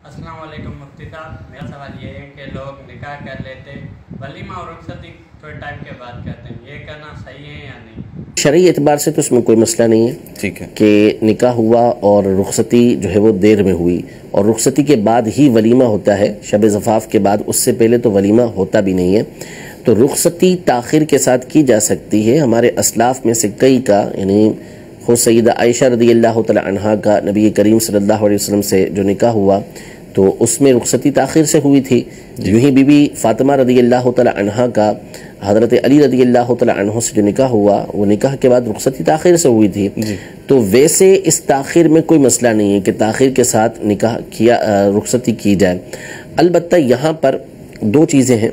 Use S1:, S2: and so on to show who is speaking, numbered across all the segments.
S1: अस्सलाम वालेकुम मुफ्ती साहब, मेरा सवाल ये है कि लोग निकाह कर लेते वलीमा और रुखसती थोड़े टाइम के बाद कहते हैं, ये करना सही है या नहीं?
S2: शरई एतबार से तो इसमें कोई मसला नहीं है।
S3: ठीक है
S2: कि निकाह हुआ और रुखसती जो है वो देर में हुई और रुखसती के बाद ही वलीमा होता है, शब ज़फ़ाफ़ के बाद, उससे पहले तो वलीमा होता भी नहीं है। तो रुखसती ताख़िर के साथ की जा सकती है। हमारे असलाफ़ में से कई का, यानी खुद सैयदा आयशा रज़ियल्लाहु तआला अन्हा का नबी करीम सल्लल्लाहु अलैहि वसल्लम से जो निकाह हुआ तो उसमें रुखसती ताख़िर से हुई थी। यूं ही बीबी फ़ातिमा रज़ियल्लाहु तआला अन्हा का हज़रत अली रज़ियल्लाहु तआला अन्हु से जो निकाह हुआ वो निकाह के बाद रुखसती ताख़िर से हुई थी। तो वैसे इस ताख़िर में कोई मसला नहीं है कि ताख़िर के साथ निकाह किया, रुखसती की जाए। अलबत्ता यहाँ पर दो चीज़ें हैं,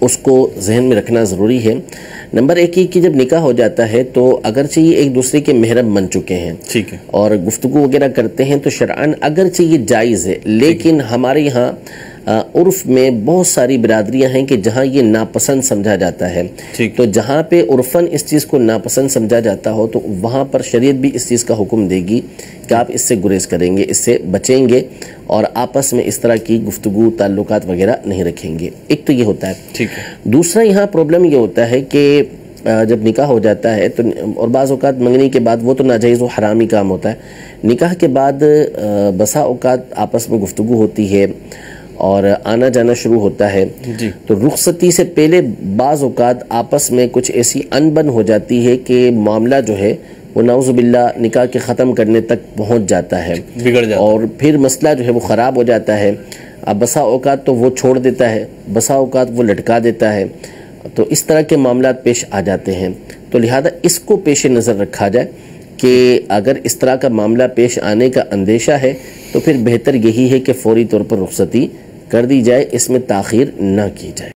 S2: उसको जहन में रखना ज़रूरी है। नंबर एक ही कि जब निकाह हो जाता है तो अगरचे ये एक दूसरे के महरम बन चुके हैं, ठीक है, और गुफ्तगू वगैरह करते हैं तो शरअन अगरचे ये जायज़ है, लेकिन हमारे यहाँ उर्फ में बहुत सारी बिरादरियां हैं कि जहाँ ये नापसंद समझा जाता है। तो जहाँ पे उर्फन इस चीज़ को नापसंद समझा जाता हो तो वहाँ पर शरीयत भी इस चीज़ का हुक्म देगी कि आप इससे गुरेज करेंगे, इससे बचेंगे और आपस में इस तरह की गुफ्तगू ताल्लुकात वगैरह नहीं रखेंगे। एक तो ये होता है। ठीक है। दूसरा यहाँ प्रॉब्लम ये होता है कि जब निकाह हो जाता है तो, और बाज़ औक़ात मंगनी के बाद, वो तो नाजायज़ व हरामी काम होता है, निकाह के बाद बसा औक़ात आपस में गुफ्तगू होती है और आना जाना शुरू होता है। तो रुखसती से पहले बाज़ औक़ात आपस में कुछ ऐसी अनबन हो जाती है कि मामला जो है वो नाउज़ुबिल्लाह निकाह के ख़त्म करने तक पहुँच जाता है, बिगड़ जाता है, और फिर मसला जो है वो ख़राब हो जाता है। अब बसा औक़ात तो वो छोड़ देता है, बसा औक़ात वो लटका देता है, तो इस तरह के मामलात पेश आ जाते हैं। तो लिहाजा इसको पेश नज़र रखा जाए कि अगर इस तरह का मामला पेश आने का अंदेशा है तो फिर बेहतर यही है कि फ़ौरी तौर पर रुखसती कर दी जाए, इसमें ताख़ीर ना की जाए।